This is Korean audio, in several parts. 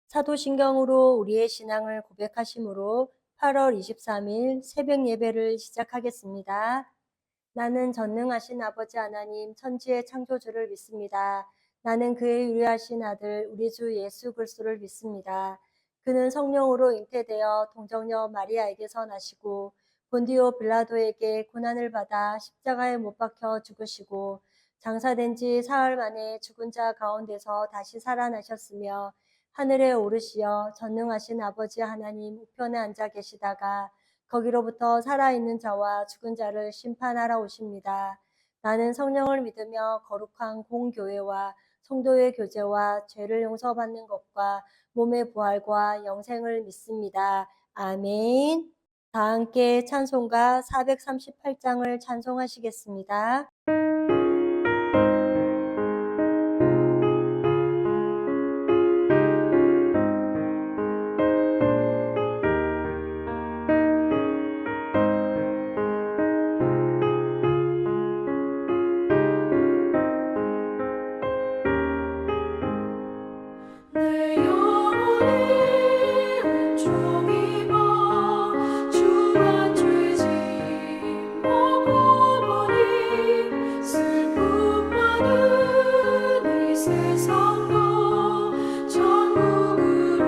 사도신경으로 우리의 신앙을 고백하심으로 8월 23일 새벽 예배를 시작하겠습니다. 나는 전능하신 아버지 하나님 천지의 창조주를 믿습니다. 나는 그의 유일하신 아들 우리 주 예수 그리스도를 믿습니다. 그는 성령으로 잉태되어 동정녀 마리아에게서 나시고 본디오 빌라도에게 고난을 받아 십자가에 못 박혀 죽으시고 장사된 지 사흘 만에 죽은 자 가운데서 다시 살아나셨으며 하늘에 오르시어 전능하신 아버지 하나님 우편에 앉아 계시다가 거기로부터 살아있는 자와 죽은 자를 심판하러 오십니다. 나는 성령을 믿으며 거룩한 공교회와 성도의 교제와 죄를 용서받는 것과 몸의 부활과 영생을 믿습니다. 아멘. 다 함께 찬송가 438장을 찬송하시겠습니다. 내 영혼이 종이고 주한 죄짐 먹고 보니 슬픔 많은 이 세상도 천국으로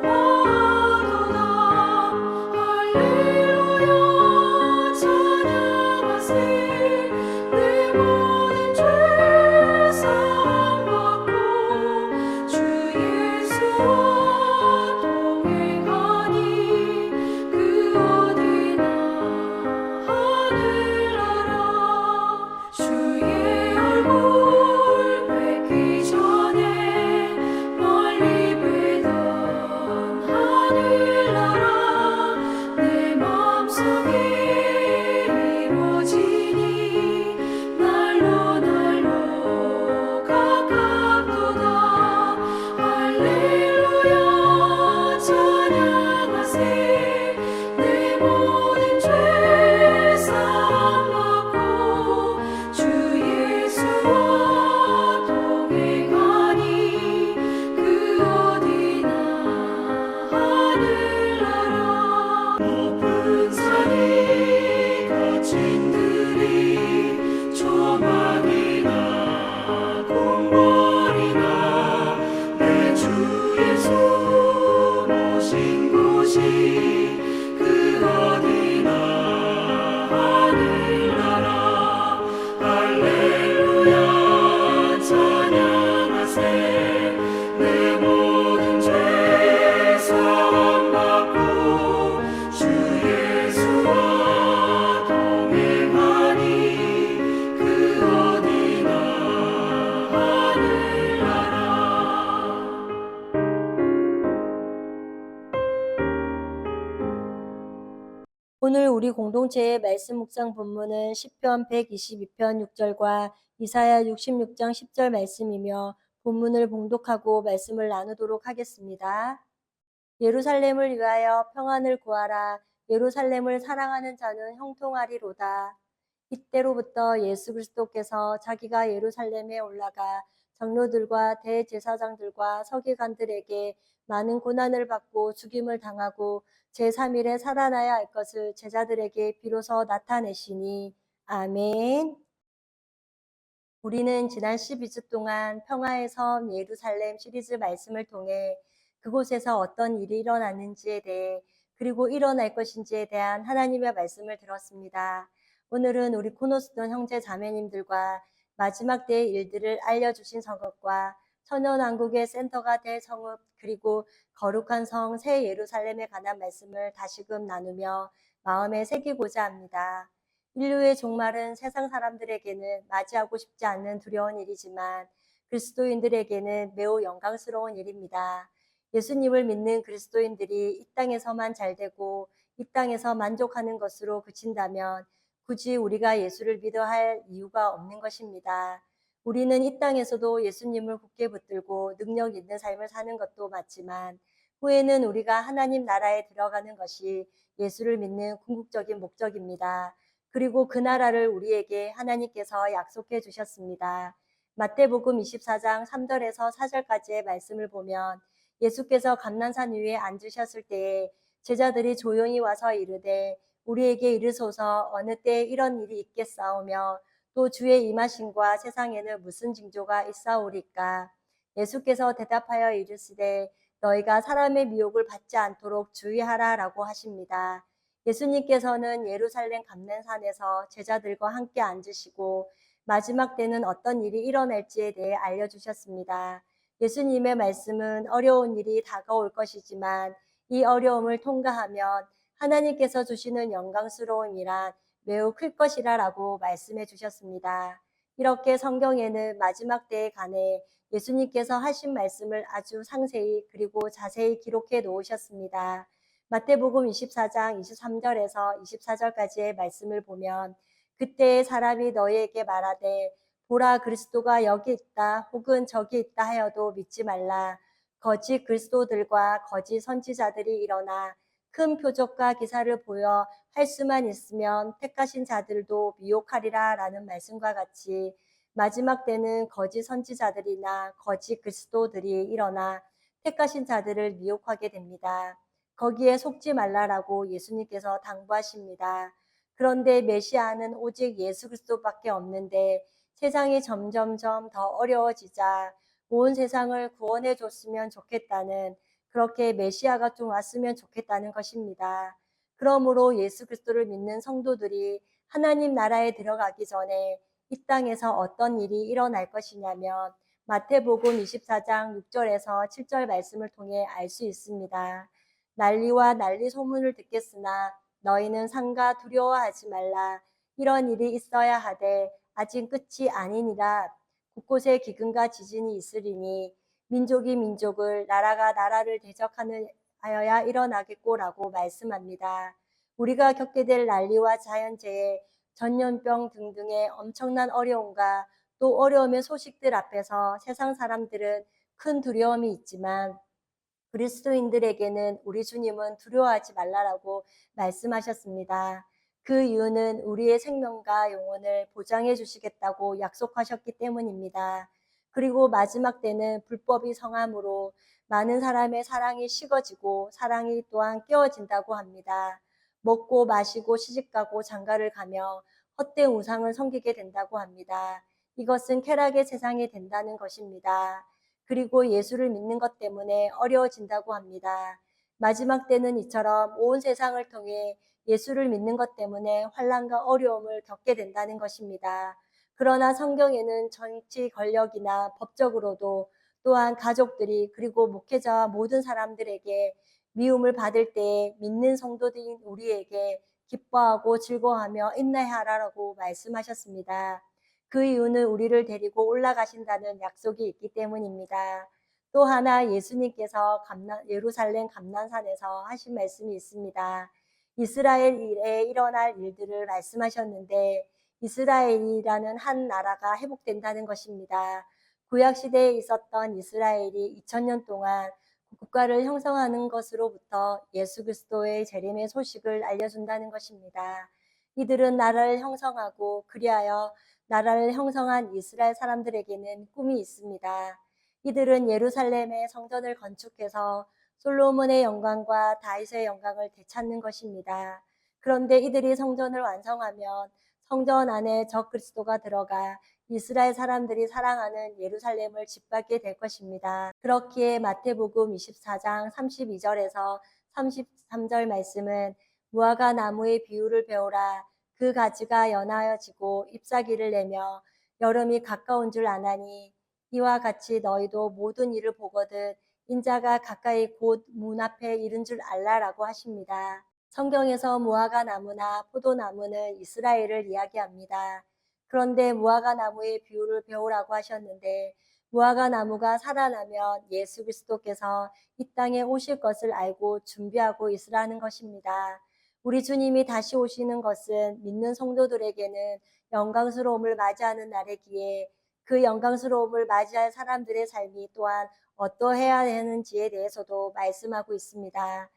와도다. 할렐루야 찬양하세. 내 모든 죄 사함 받고 주 예수와 동행하니 그 어디나 하늘나라. 주의 얼굴 뵙기 전에 멀리 뵈던 하늘나라 내 마음속에 이루어지니 날로 날로 가깝도다. 할렐루야 찬양하세. 내 모든 죄 사함 받고 주 예수와 동행하니 그 어디나 하늘나라. 높은 산이 거친 들이 조망이나 궁궐이나 내 주 예수 모신 곳이 그 어디나 하늘나라. 할렐루야 찬양하세. 내 모든 죄 사함 받고 주 예수와 동행하니 그 어디나 하늘나라. 오늘 우리 공동체의 말씀 묵상 본문은 시편 122편 6절과 이사야 66장 10절 말씀이며 본문을 봉독하고 말씀을 나누도록 하겠습니다. 예루살렘을 위하여 평안을 구하라. 예루살렘을 사랑하는 자는 형통하리로다. 이때로부터 예수 그리스도께서 자기가 예루살렘에 올라가 장로들과 대제사장들과 서기관들에게 많은 고난을 받고 죽임을 당하고 제3일에 살아나야 할 것을 제자들에게 비로소 나타내시니. 아멘. 우리는 지난 12주 동안 평화의 섬 예루살렘 시리즈 말씀을 통해 그곳에서 어떤 일이 일어났는지에 대해 그리고 일어날 것인지에 대한 하나님의 말씀을 들었습니다. 오늘은 우리 코노스돈 형제 자매님들과 마지막 때의 일들을 알려주신 성읍과 천연왕국의 센터가 될 성읍 그리고 거룩한 성 새 예루살렘에 관한 말씀을 다시금 나누며 마음에 새기고자 합니다. 인류의 종말은 세상 사람들에게는 맞이하고 싶지 않는 두려운 일이지만 그리스도인들에게는 매우 영광스러운 일입니다. 예수님을 믿는 그리스도인들이 이 땅에서만 잘되고 이 땅에서 만족하는 것으로 그친다면 굳이 우리가 예수를 믿어야 할 이유가 없는 것입니다. 우리는 이 땅에서도 예수님을 굳게 붙들고 능력 있는 삶을 사는 것도 맞지만 후에는 우리가 하나님 나라에 들어가는 것이 예수를 믿는 궁극적인 목적입니다. 그리고 그 나라를 우리에게 하나님께서 약속해 주셨습니다. 마태복음 24장 3절에서 4절까지의 말씀을 보면 예수께서 감난산 위에 앉으셨을 때에 제자들이 조용히 와서 이르되 우리에게 이르소서 어느 때에 이런 일이 있겠사오며 또 주의 임하심과 세상에는 무슨 징조가 있사오리까. 예수께서 대답하여 이르시되 너희가 사람의 미혹을 받지 않도록 주의하라라고 하십니다. 예수님께서는 예루살렘 감난산에서 제자들과 함께 앉으시고 마지막 때는 어떤 일이 일어날지에 대해 알려주셨습니다. 예수님의 말씀은 어려운 일이 다가올 것이지만 이 어려움을 통과하면 하나님께서 주시는 영광스러움이란 매우 클 것이라라고 말씀해 주셨습니다. 이렇게 성경에는 마지막 때에 관해 예수님께서 하신 말씀을 아주 상세히 그리고 자세히 기록해 놓으셨습니다. 마태복음 24장 23절에서 24절까지의 말씀을 보면 그때의 사람이 너희에게 말하되 보라 그리스도가 여기 있다 혹은 저기 있다 하여도 믿지 말라. 거짓 그리스도들과 거짓 선지자들이 일어나 큰 표적과 기사를 보여 할 수만 있으면 택하신 자들도 미혹하리라 라는 말씀과 같이 마지막 때는 거짓 선지자들이나 거짓 그리스도들이 일어나 택하신 자들을 미혹하게 됩니다. 거기에 속지 말라라고 예수님께서 당부하십니다. 그런데 메시아는 오직 예수 그리스도밖에 없는데 세상이 점점점 더 어려워지자 온 세상을 구원해 줬으면 좋겠다는 그렇게 메시아가 좀 왔으면 좋겠다는 것입니다. 그러므로 예수 그리스도를 믿는 성도들이 하나님 나라에 들어가기 전에 이 땅에서 어떤 일이 일어날 것이냐면 마태복음 24장 6절에서 7절 말씀을 통해 알 수 있습니다. 난리와 난리 소문을 듣겠으나 너희는 상가 두려워하지 말라. 이런 일이 있어야 하되 아직 끝이 아니니라. 곳곳에 기근과 지진이 있으리니 민족이 민족을 나라가 나라를 대적하여야 일어나겠고라고 말씀합니다. 우리가 겪게 될 난리와 자연재해, 전염병 등등의 엄청난 어려움과 또 어려움의 소식들 앞에서 세상 사람들은 큰 두려움이 있지만 그리스도인들에게는 우리 주님은 두려워하지 말라라고 말씀하셨습니다. 그 이유는 우리의 생명과 영혼을 보장해 주시겠다고 약속하셨기 때문입니다. 그리고 마지막 때는 불법이 성함으로 많은 사람의 사랑이 식어지고 사랑이 또한 깨어진다고 합니다. 먹고 마시고 시집가고 장가를 가며 헛된 우상을 섬기게 된다고 합니다. 이것은 쾌락의 세상이 된다는 것입니다. 그리고 예수를 믿는 것 때문에 어려워진다고 합니다. 마지막 때는 이처럼 온 세상을 통해 예수를 믿는 것 때문에 환난과 어려움을 겪게 된다는 것입니다. 그러나 성경에는 정치 권력이나 법적으로도 또한 가족들이 그리고 목회자와 모든 사람들에게 미움을 받을 때에 믿는 성도들인 우리에게 기뻐하고 즐거워하며 인내하라라고 말씀하셨습니다. 그 이유는 우리를 데리고 올라가신다는 약속이 있기 때문입니다. 또 하나 예수님께서 예루살렘 감난산에서 하신 말씀이 있습니다. 이스라엘에 일어날 일들을 말씀하셨는데 이스라엘이라는 한 나라가 회복된다는 것입니다. 구약시대에 있었던 이스라엘이 2000년 동안 국가를 형성하는 것으로부터 예수 그리스도의 재림의 소식을 알려준다는 것입니다. 이들은 나라를 형성하고 그리하여 나라를 형성한 이스라엘 사람들에게는 꿈이 있습니다. 이들은 예루살렘의 성전을 건축해서 솔로몬의 영광과 다윗의 영광을 되찾는 것입니다. 그런데 이들이 성전을 완성하면 성전 안에 적그리스도가 들어가 이스라엘 사람들이 사랑하는 예루살렘을 짓밟게 될 것입니다. 그렇기에 마태복음 24장 32절에서 33절 말씀은 무화과 나무의 비유를 배우라. 그 가지가 연하여지고 잎사귀를 내며 여름이 가까운 줄 아나니 이와 같이 너희도 모든 일을 보거든 인자가 가까이 곧 문 앞에 이른 줄 알라라고 하십니다. 성경에서 무화과 나무나 포도나무는 이스라엘을 이야기합니다. 그런데 무화과 나무의 비유를 배우라고 하셨는데 무화과 나무가 살아나면 예수 그리스도께서 이 땅에 오실 것을 알고 준비하고 있으라는 것입니다. 우리 주님이 다시 오시는 것은 믿는 성도들에게는 영광스러움을 맞이하는 날이기에 그 영광스러움을 맞이할 사람들의 삶이 또한 어떠해야 하는지에 대해서도 말씀하고 있습니다.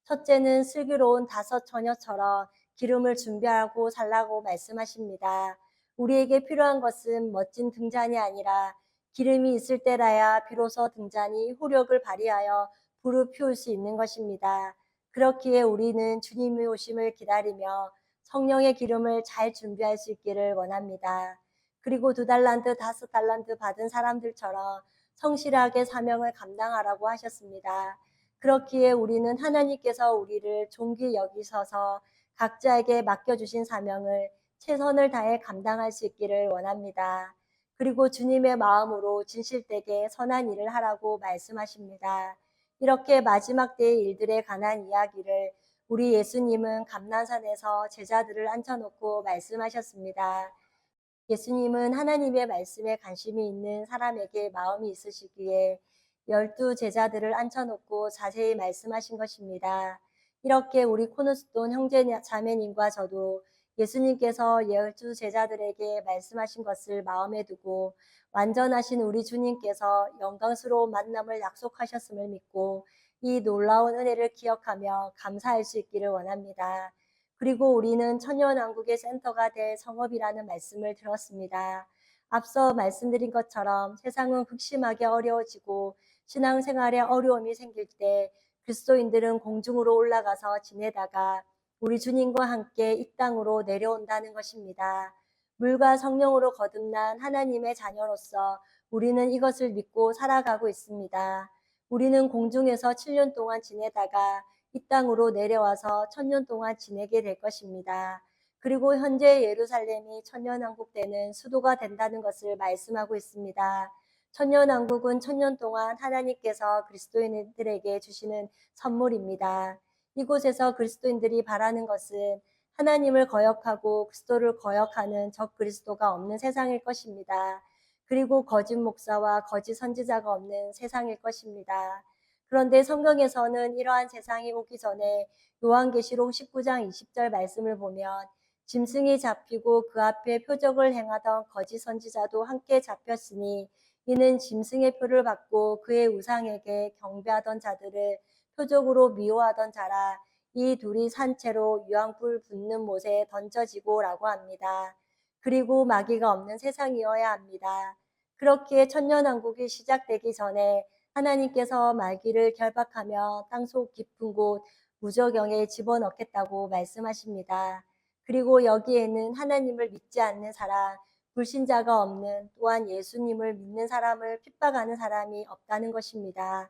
첫째는 슬기로운 다섯 처녀처럼 기름을 준비하고 살라고 말씀하십니다. 우리에게 필요한 것은 멋진 등잔이 아니라 기름이 있을 때라야 비로소 등잔이 효력을 발휘하여 불을 피울 수 있는 것입니다. 그렇기에 우리는 주님의 오심을 기다리며 성령의 기름을 잘 준비할 수 있기를 원합니다. 그리고 2달란트, 5달란트 받은 사람들처럼 성실하게 사명을 감당하라고 하셨습니다. 그렇기에 우리는 하나님께서 우리를 존귀 여기셔서 각자에게 맡겨주신 사명을 최선을 다해 감당할 수 있기를 원합니다. 그리고 주님의 마음으로 진실되게 선한 일을 하라고 말씀하십니다. 이렇게 마지막 때의 일들에 관한 이야기를 우리 예수님은 감난산에서 제자들을 앉혀놓고 말씀하셨습니다. 예수님은 하나님의 말씀에 관심이 있는 사람에게 마음이 있으시기에 12제자들을 앉혀놓고 자세히 말씀하신 것입니다. 이렇게 우리 코너스톤 형제 자매님과 저도 예수님께서 12제자들에게 말씀하신 것을 마음에 두고 완전하신 우리 주님께서 영광스러운 만남을 약속하셨음을 믿고 이 놀라운 은혜를 기억하며 감사할 수 있기를 원합니다. 그리고 우리는 천년왕국의 센터가 될 성업이라는 말씀을 들었습니다. 앞서 말씀드린 것처럼 세상은 극심하게 어려워지고 신앙생활에 어려움이 생길 때 그리스도인들은 공중으로 올라가서 지내다가 우리 주님과 함께 이 땅으로 내려온다는 것입니다. 물과 성령으로 거듭난 하나님의 자녀로서 우리는 이것을 믿고 살아가고 있습니다. 우리는 공중에서 7년 동안 지내다가 이 땅으로 내려와서 1000년 동안 지내게 될 것입니다. 그리고 현재 예루살렘이 천년왕국 때는 수도가 된다는 것을 말씀하고 있습니다. 천년왕국은 1000년 동안 하나님께서 그리스도인들에게 주시는 선물입니다. 이곳에서 그리스도인들이 바라는 것은 하나님을 거역하고 그리스도를 거역하는 적 그리스도가 없는 세상일 것입니다. 그리고 거짓 목사와 거짓 선지자가 없는 세상일 것입니다. 그런데 성경에서는 이러한 세상이 오기 전에 요한계시록 19장 20절 말씀을 보면 짐승이 잡히고 그 앞에 표적을 행하던 거짓 선지자도 함께 잡혔으니 이는 짐승의 표를 받고 그의 우상에게 경배하던 자들을 표적으로 미워하던 자라. 이 둘이 산채로 유황불 붙는 못에 던져지고라고 합니다. 그리고 마귀가 없는 세상이어야 합니다. 그렇기에 천년왕국이 시작되기 전에 하나님께서 마귀를 결박하며 땅속 깊은 곳 무저경에 집어넣겠다고 말씀하십니다. 그리고 여기에는 하나님을 믿지 않는 사람, 불신자가 없는, 또한 예수님을 믿는 사람을 핍박하는 사람이 없다는 것입니다.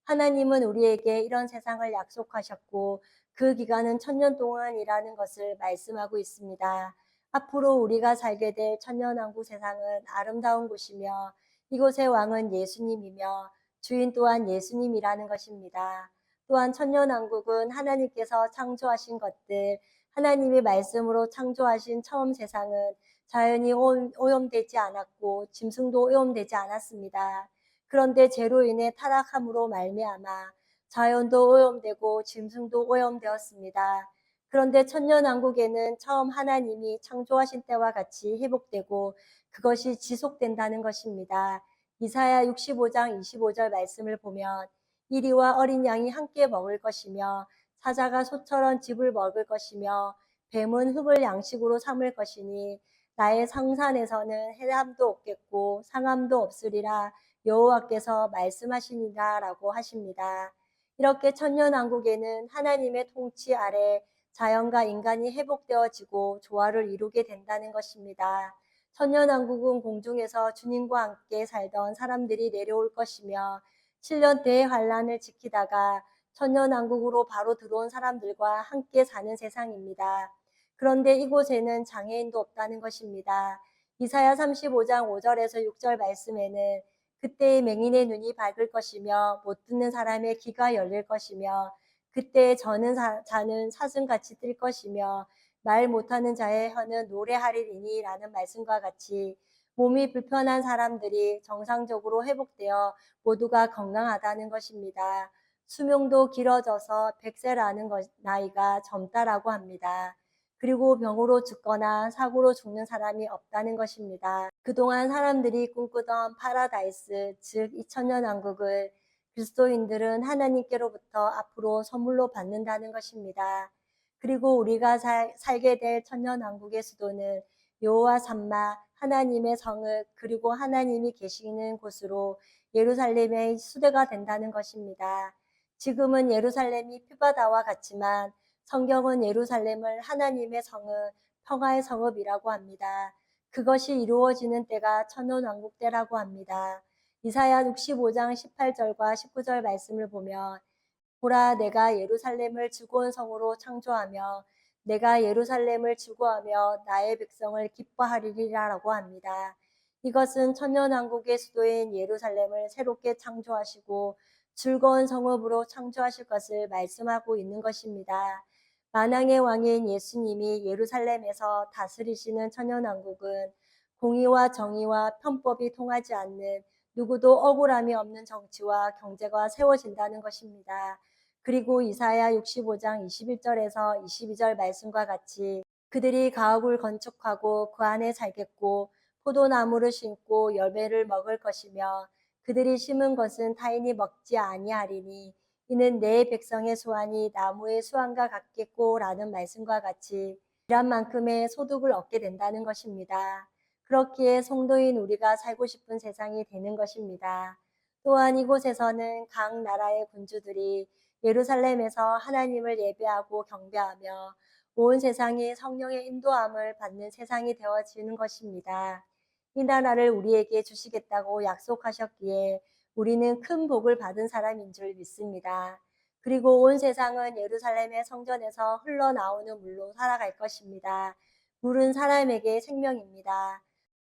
하나님은 우리에게 이런 세상을 약속하셨고 그 기간은 1000년 동안이라는 것을 말씀하고 있습니다. 앞으로 우리가 살게 될 천년왕국 세상은 아름다운 곳이며 이곳의 왕은 예수님이며 주인 또한 예수님이라는 것입니다. 또한 천년왕국은 하나님께서 창조하신 것들, 하나님의 말씀으로 창조하신 처음 세상은 자연이 오염되지 않았고 짐승도 오염되지 않았습니다. 그런데 죄로 인해 타락함으로 말미암아 자연도 오염되고 짐승도 오염되었습니다. 그런데 천년왕국에는 처음 하나님이 창조하신 때와 같이 회복되고 그것이 지속된다는 것입니다. 이사야 65장 25절 말씀을 보면 이리와 어린 양이 함께 먹을 것이며 사자가 소처럼 즙을 먹을 것이며 뱀은 흙을 양식으로 삼을 것이니 나의 성산에서는 해함도 없겠고 상함도 없으리라 여호와께서 말씀하시니라 라고 하십니다. 이렇게 천년왕국에는 하나님의 통치 아래 자연과 인간이 회복되어지고 조화를 이루게 된다는 것입니다. 천년왕국은 공중에서 주님과 함께 살던 사람들이 내려올 것이며 7년 대환란을 지키다가 천년왕국으로 바로 들어온 사람들과 함께 사는 세상입니다. 그런데 이곳에는 장애인도 없다는 것입니다. 이사야 35장 5절에서 6절 말씀에는 그때의 맹인의 눈이 밝을 것이며 못 듣는 사람의 귀가 열릴 것이며 그때 저는 자는 사슴같이 뛸 것이며 말 못하는 자의 혀는 노래하리니 라는 말씀과 같이 몸이 불편한 사람들이 정상적으로 회복되어 모두가 건강하다는 것입니다. 수명도 길어져서 100세라는 나이가 젊다라고 합니다. 그리고 병으로 죽거나 사고로 죽는 사람이 없다는 것입니다. 그동안 사람들이 꿈꾸던 파라다이스, 즉 2000년 왕국을 그리스도인들은 하나님께로부터 앞으로 선물로 받는다는 것입니다. 그리고 우리가 살게 될 천년왕국의 수도는 여호와 삼마 하나님의 성읍 그리고 하나님이 계시는 곳으로 예루살렘의 수도가 된다는 것입니다. 지금은 예루살렘이 표바다와 같지만 성경은 예루살렘을 하나님의 성읍, 평화의 성읍이라고 합니다. 그것이 이루어지는 때가 천년왕국 때라고 합니다. 이사야 65장 18절과 19절 말씀을 보면 보라 내가 예루살렘을 즐거운 성으로 창조하며 내가 예루살렘을 즐거워하며 나의 백성을 기뻐하리라라고 합니다. 이것은 천년왕국의 수도인 예루살렘을 새롭게 창조하시고 즐거운 성읍으로 창조하실 것을 말씀하고 있는 것입니다. 만왕의 왕인 예수님이 예루살렘에서 다스리시는 천년왕국은 공의와 정의와 편법이 통하지 않는 누구도 억울함이 없는 정치와 경제가 세워진다는 것입니다. 그리고 이사야 65장 21절에서 22절 말씀과 같이 그들이 가옥을 건축하고 그 안에 살겠고 포도나무를 심고 열매를 먹을 것이며 그들이 심은 것은 타인이 먹지 아니하리니 이는 내 백성의 수완이 나무의 수완과 같겠고라는 말씀과 같이 일한 만큼의 소득을 얻게 된다는 것입니다. 그렇기에 성도인 우리가 살고 싶은 세상이 되는 것입니다. 또한 이곳에서는 각 나라의 군주들이 예루살렘에서 하나님을 예배하고 경배하며 온 세상이 성령의 인도함을 받는 세상이 되어지는 것입니다. 이 나라를 우리에게 주시겠다고 약속하셨기에 우리는 큰 복을 받은 사람인 줄 믿습니다. 그리고 온 세상은 예루살렘의 성전에서 흘러나오는 물로 살아갈 것입니다. 물은 사람에게 생명입니다.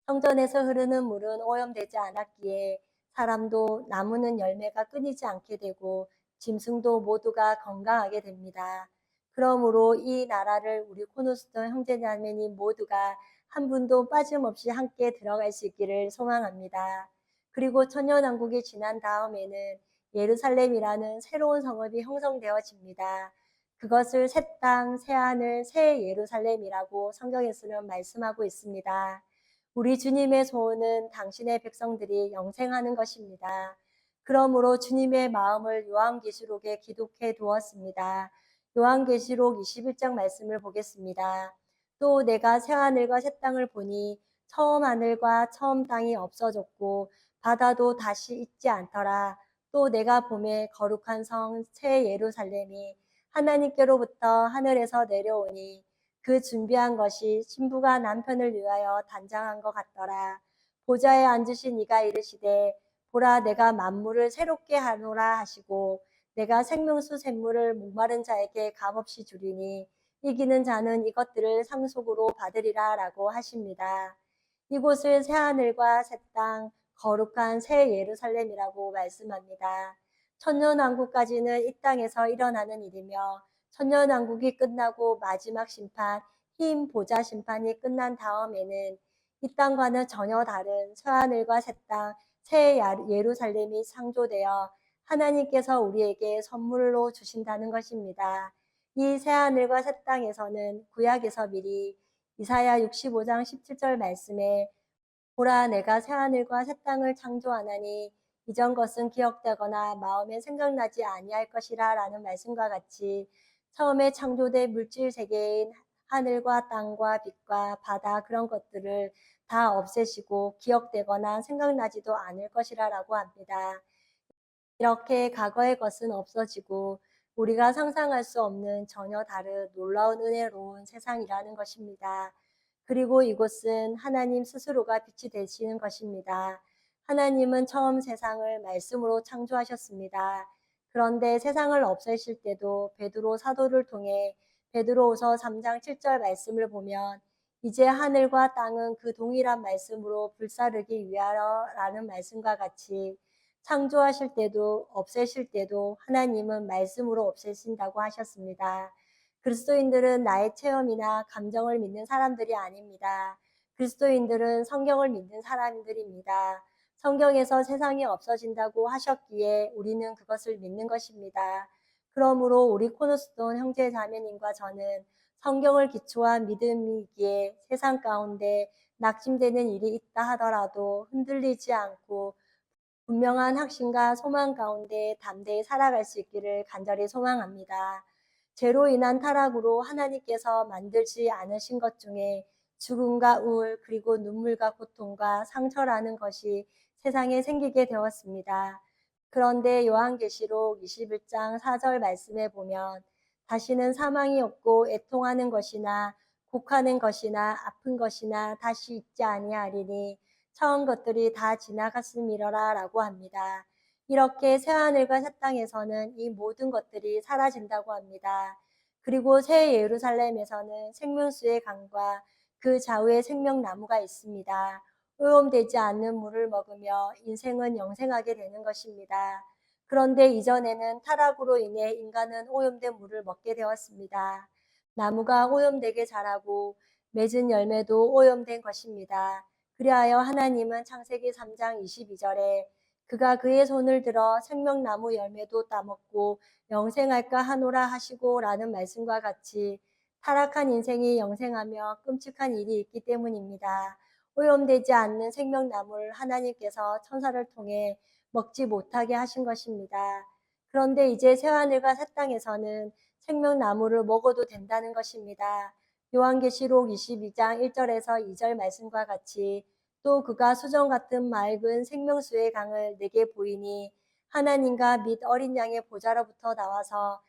성전에서 흐르는 물은 오염되지 않았기에 사람도 나무는 열매가 끊이지 않게 되고 짐승도 모두가 건강하게 됩니다. 그러므로 이 나라를 우리 코노스톤 형제자매니 모두가 한 분도 빠짐없이 함께 들어갈 수 있기를 소망합니다. 그리고 천년왕국이 지난 다음에는 예루살렘이라는 새로운 성읍이 형성되어집니다. 그것을 새 땅, 새 하늘, 새 예루살렘이라고 성경에서는 말씀하고 있습니다. 우리 주님의 소원은 당신의 백성들이 영생하는 것입니다. 그러므로 주님의 마음을 요한계시록에 기록해 두었습니다. 요한계시록 21장 말씀을 보겠습니다. 또 내가 새하늘과 새 땅을 보니 처음 하늘과 처음 땅이 없어졌고 바다도 다시 있지 않더라. 또 내가 봄에 거룩한 성 새 예루살렘이 하나님께로부터 하늘에서 내려오니 그 준비한 것이 신부가 남편을 위하여 단장한 것 같더라. 보좌에 앉으신 이가 이르시되 보라 내가 만물을 새롭게 하노라 하시고 내가 생명수 샘물을 목마른 자에게 값없이 주리니 이기는 자는 이것들을 상속으로 받으리라 라고 하십니다. 이곳을 새하늘과 새 땅, 거룩한 새 예루살렘이라고 말씀합니다. 천년왕국까지는 이 땅에서 일어나는 일이며 천년왕국이 끝나고 마지막 심판, 흰 보좌 심판이 끝난 다음에는 이 땅과는 전혀 다른 새하늘과 새 땅, 새 예루살렘이 창조되어 하나님께서 우리에게 선물로 주신다는 것입니다. 이 새하늘과 새 땅에서는 구약에서 미리 이사야 65장 17절 말씀에 보라 내가 새하늘과 새 땅을 창조하나니 이전 것은 기억되거나 마음에 생각나지 아니할 것이라 라는 말씀과 같이 처음에 창조된 물질 세계인 하늘과 땅과 빛과 바다 그런 것들을 다 없애시고 기억되거나 생각나지도 않을 것이라 라고 합니다. 이렇게 과거의 것은 없어지고 우리가 상상할 수 없는 전혀 다른 놀라운 은혜로운 세상이라는 것입니다. 그리고 이곳은 하나님 스스로가 빛이 되시는 것입니다. 하나님은 처음 세상을 말씀으로 창조하셨습니다. 그런데 세상을 없애실 때도 베드로 사도를 통해 베드로후서 3장 7절 말씀을 보면 이제 하늘과 땅은 그 동일한 말씀으로 불사르기 위하여라는 말씀과 같이 창조하실 때도 없애실 때도 하나님은 말씀으로 없애신다고 하셨습니다. 그리스도인들은 나의 체험이나 감정을 믿는 사람들이 아닙니다. 그리스도인들은 성경을 믿는 사람들입니다. 성경에서 세상이 없어진다고 하셨기에 우리는 그것을 믿는 것입니다. 그러므로 우리 코너스톤 형제 자매님과 저는 성경을 기초한 믿음이기에 세상 가운데 낙심되는 일이 있다 하더라도 흔들리지 않고 분명한 확신과 소망 가운데 담대히 살아갈 수 있기를 간절히 소망합니다. 죄로 인한 타락으로 하나님께서 만들지 않으신 것 중에 죽음과 우울 그리고 눈물과 고통과 상처라는 것이 세상에 생기게 되었습니다. 그런데 요한계시록 21장 4절 말씀에 보면 다시는 사망이 없고 애통하는 것이나 곡하는 것이나 아픈 것이나 다시 있지 아니하리니 처음 것들이 다 지나갔음이러라 라고 합니다. 이렇게 새하늘과 새 땅에서는 이 모든 것들이 사라진다고 합니다. 그리고 새 예루살렘에서는 생명수의 강과 그 좌우에 생명나무가 있습니다. 오염되지 않는 물을 먹으며 인생은 영생하게 되는 것입니다. 그런데 이전에는 타락으로 인해 인간은 오염된 물을 먹게 되었습니다. 나무가 오염되게 자라고 맺은 열매도 오염된 것입니다. 그리하여 하나님은 창세기 3장 22절에 그가 그의 손을 들어 생명나무 열매도 따먹고 영생할까 하노라 하시고 라는 말씀과 같이 타락한 인생이 영생하며 끔찍한 일이 있기 때문입니다. 오염되지 않는 생명나무를 하나님께서 천사를 통해 먹지 못하게 하신 것입니다. 그런데 이제 새하늘과 새 땅에서는 생명나무를 먹어도 된다는 것입니다. 요한계시록 22장 1절에서 2절 말씀과 같이 또 그가 수정 같은 맑은 생명수의 강을 내게 보이니 하나님과 및 어린 양의 보좌로부터 나와서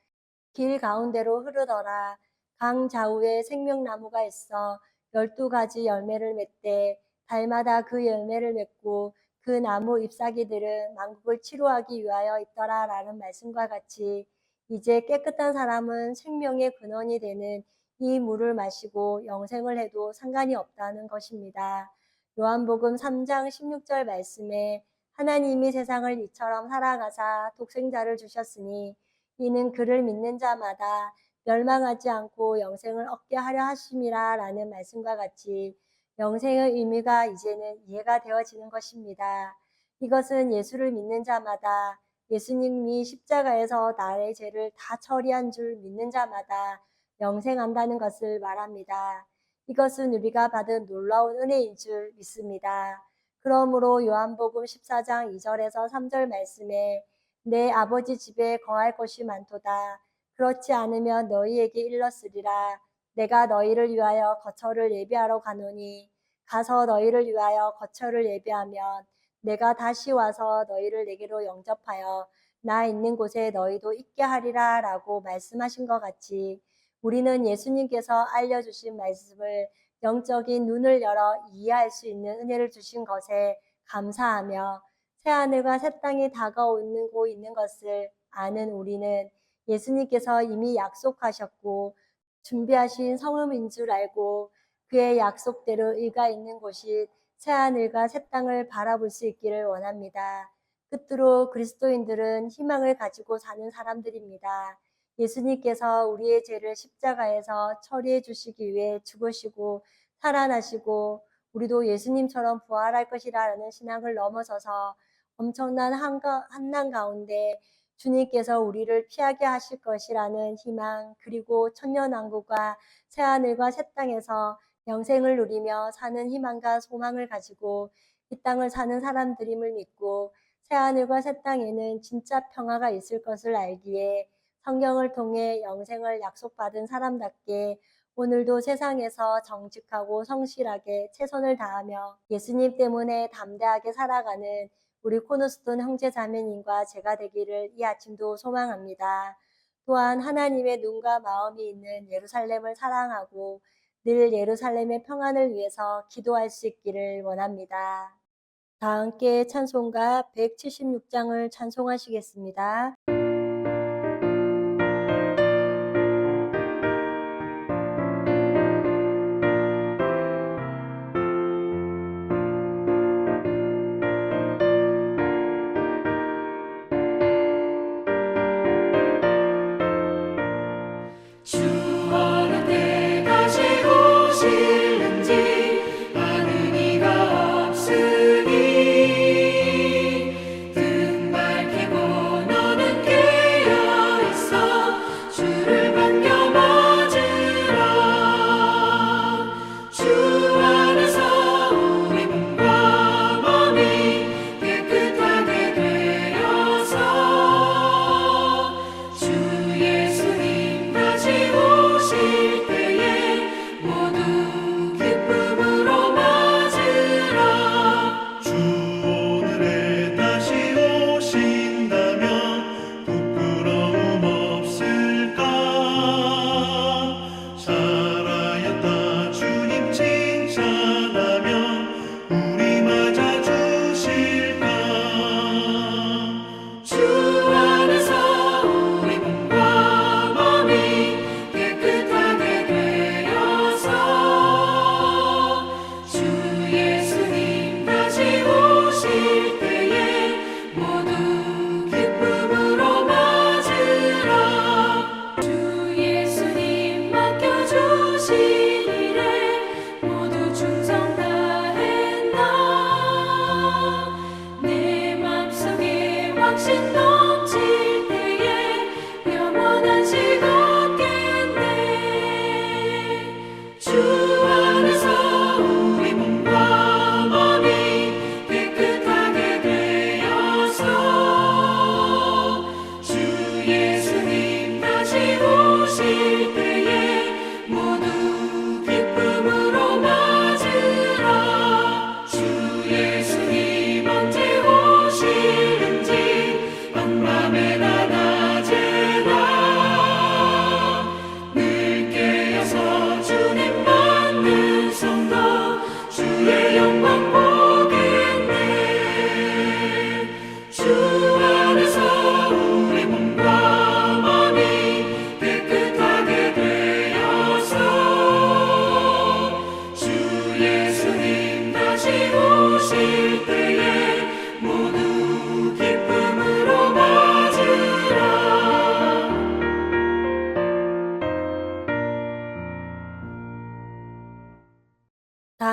길 가운데로 흐르더라. 강 좌우에 생명나무가 있어 12가지 열매를 맺되 달마다 그 열매를 맺고 그 나무 잎사귀들은 만국을 치료하기 위하여 있더라 라는 말씀과 같이 이제 깨끗한 사람은 생명의 근원이 되는 이 물을 마시고 영생을 해도 상관이 없다는 것입니다. 요한복음 3장 16절 말씀에 하나님이 세상을 이처럼 사랑하사 독생자를 주셨으니 이는 그를 믿는 자마다 멸망하지 않고 영생을 얻게 하려 하심이라 라는 말씀과 같이 영생의 의미가 이제는 이해가 되어지는 것입니다. 이것은 예수를 믿는 자마다 예수님이 십자가에서 나의 죄를 다 처리한 줄 믿는 자마다 영생한다는 것을 말합니다. 이것은 우리가 받은 놀라운 은혜인 줄 믿습니다. 그러므로 요한복음 14장 2절에서 3절 말씀에 내 아버지 집에 거할 것이 많도다. 그렇지 않으면 너희에게 일렀으리라. 내가 너희를 위하여 거처를 예비하러 가노니 가서 너희를 위하여 거처를 예비하면 내가 다시 와서 너희를 내게로 영접하여 나 있는 곳에 너희도 있게 하리라 라고 말씀하신 것 같이 우리는 예수님께서 알려주신 말씀을 영적인 눈을 열어 이해할 수 있는 은혜를 주신 것에 감사하며 새하늘과 새 땅이 다가오고 있는 것을 아는 우리는 예수님께서 이미 약속하셨고 준비하신 성읍인 줄 알고 그의 약속대로 의가 있는 곳이 새하늘과 새 땅을 바라볼 수 있기를 원합니다. 끝으로 그리스도인들은 희망을 가지고 사는 사람들입니다. 예수님께서 우리의 죄를 십자가에서 처리해 주시기 위해 죽으시고 살아나시고 우리도 예수님처럼 부활할 것이라는 신앙을 넘어서서 엄청난 한난 가운데 주님께서 우리를 피하게 하실 것이라는 희망 그리고 천년왕국과 새하늘과 새 땅에서 영생을 누리며 사는 희망과 소망을 가지고 이 땅을 사는 사람들임을 믿고 새하늘과 새 땅에는 진짜 평화가 있을 것을 알기에 성경을 통해 영생을 약속받은 사람답게 오늘도 세상에서 정직하고 성실하게 최선을 다하며 예수님 때문에 담대하게 살아가는 우리 코너스톤 형제자매님과 제가 되기를 이 아침도 소망합니다. 또한 하나님의 눈과 마음이 있는 예루살렘을 사랑하고 늘 예루살렘의 평안을 위해서 기도할 수 있기를 원합니다. 다 함께 찬송가 176장을 찬송하시겠습니다. 주 어느 때까지 오실는지 아는 이가 없으니 등 밝히고 너는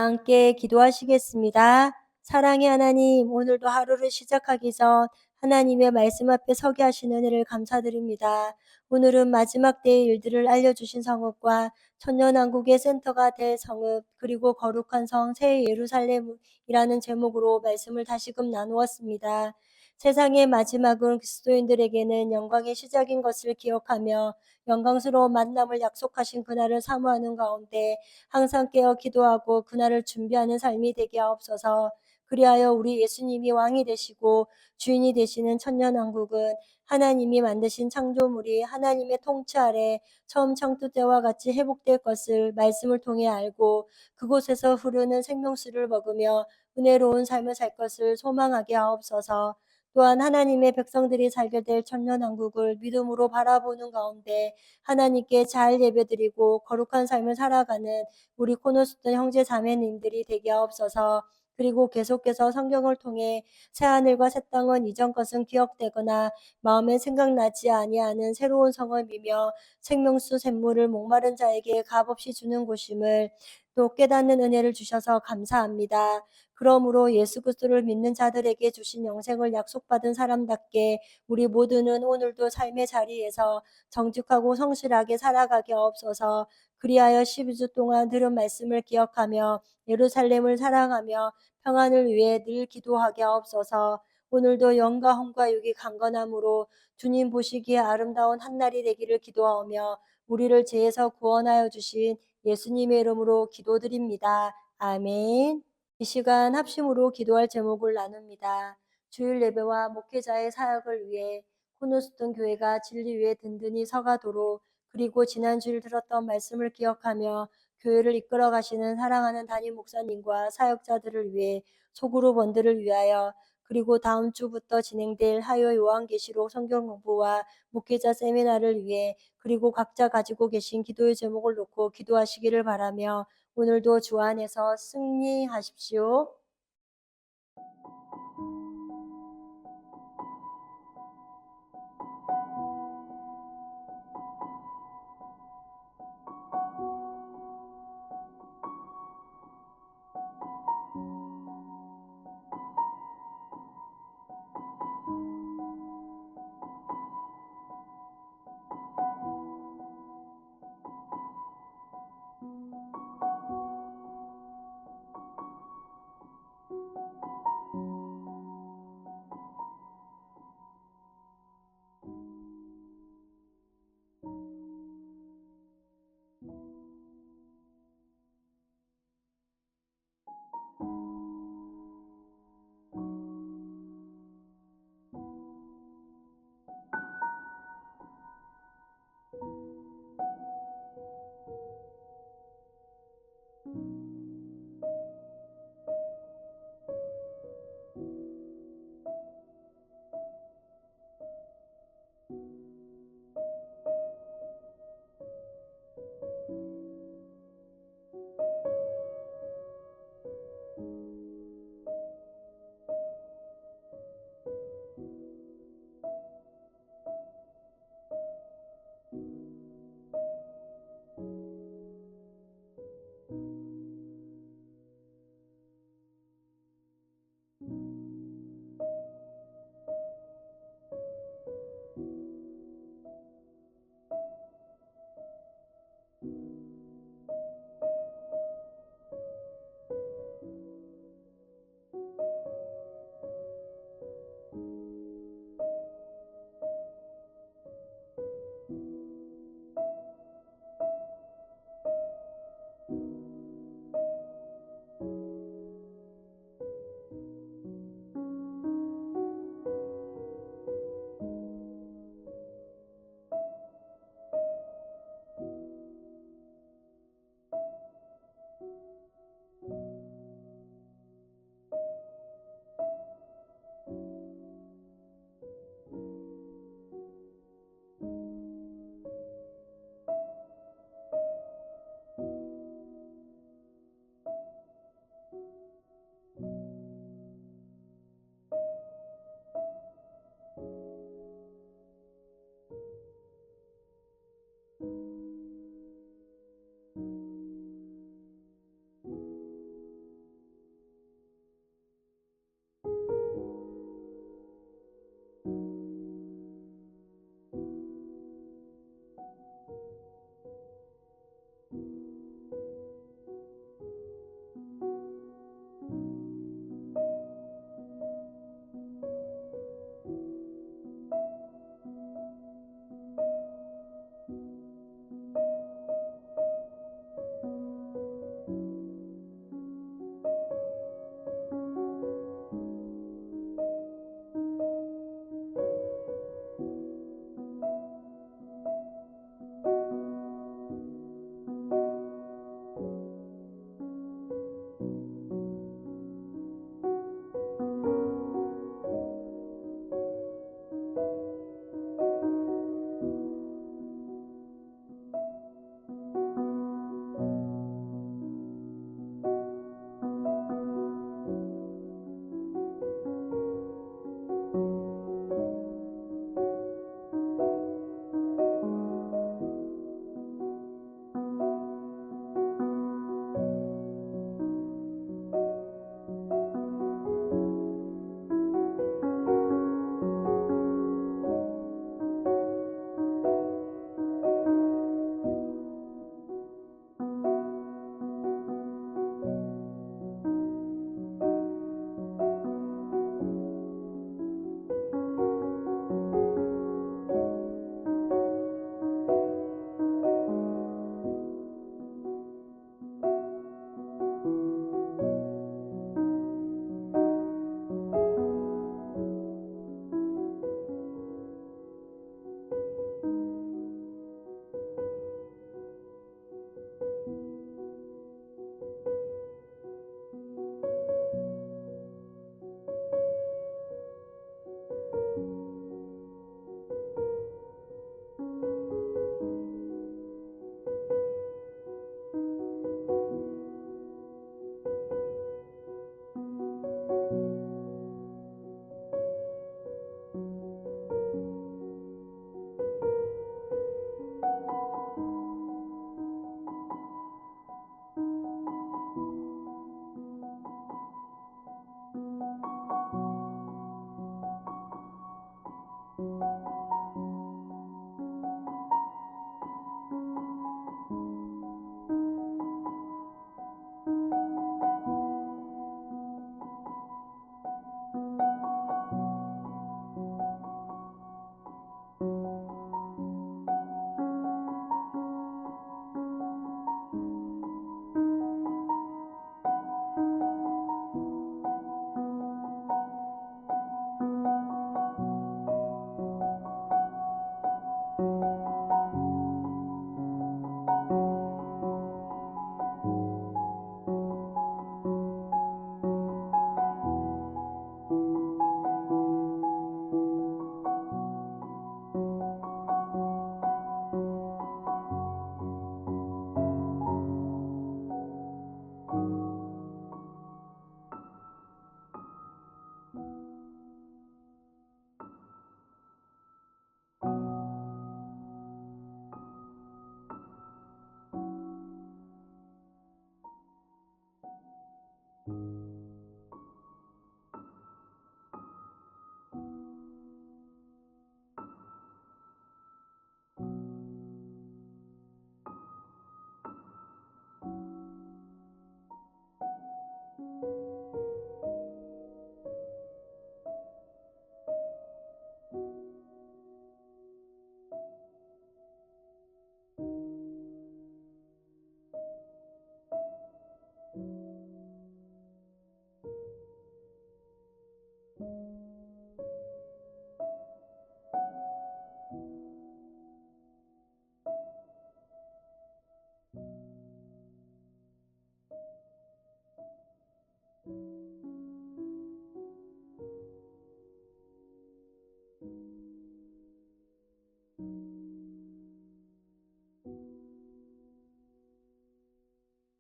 함께 기도하시겠습니다. 사랑의 하나님, 오늘도 하루를 시작하기 전 하나님의 말씀 앞에 서게 하시는 은혜를 감사드립니다. 오늘은 마지막 때의 일들을 알려주신 성읍과 천년왕국의 센터가 될 성읍, 그리고 거룩한 성 새 예루살렘이라는 제목으로 말씀을 다시금 나누었습니다. 세상의 마지막은 그리스도인들에게는 영광의 시작인 것을 기억하며 영광스러운 만남을 약속하신 그날을 사모하는 가운데 항상 깨어 기도하고 그날을 준비하는 삶이 되게 하옵소서. 그리하여 우리 예수님이 왕이 되시고 주인이 되시는 천년왕국은 하나님이 만드신 창조물이 하나님의 통치 아래 처음 창조 때와 같이 회복될 것을 말씀을 통해 알고 그곳에서 흐르는 생명수를 먹으며 은혜로운 삶을 살 것을 소망하게 하옵소서. 또한 하나님의 백성들이 살게 될 천년왕국을 믿음으로 바라보는 가운데 하나님께 잘 예배드리고 거룩한 삶을 살아가는 우리 코너스톤 형제 자매님들이 되게 하옵소서. 그리고 계속해서 성경을 통해 새하늘과 새 땅은 이전 것은 기억되거나 마음에 생각나지 아니하는 새로운 성읍이며 생명수 샘물을 목마른 자에게 값없이 주는 곳임을 또 깨닫는 은혜를 주셔서 감사합니다. 그러므로 예수 그리스도를 믿는 자들에게 주신 영생을 약속받은 사람답게 우리 모두는 오늘도 삶의 자리에서 정직하고 성실하게 살아가게 하옵소서. 그리하여 12주 동안 들은 말씀을 기억하며 예루살렘을 사랑하며 평안을 위해 늘 기도하게 하옵소서. 오늘도 영과 혼과 육이 강건함으로 주님 보시기에 아름다운 한날이 되기를 기도하며 우리를 죄에서 구원하여 주신 예수님의 이름으로 기도드립니다. 아멘. 이 시간 합심으로 기도할 제목을 나눕니다. 주일 예배와 목회자의 사역을 위해 코너스톤 교회가 진리 위에 든든히 서가도록 그리고 지난 주일 들었던 말씀을 기억하며 교회를 이끌어 가시는 사랑하는 담임 목사님과 사역자들을 위해 소그룹 원들을 위하여 그리고 다음 주부터 진행될 화요 요한계시록 성경 공부와 목회자 세미나를 위해 그리고 각자 가지고 계신 기도의 제목을 놓고 기도하시기를 바라며 오늘도 주 안에서 승리하십시오.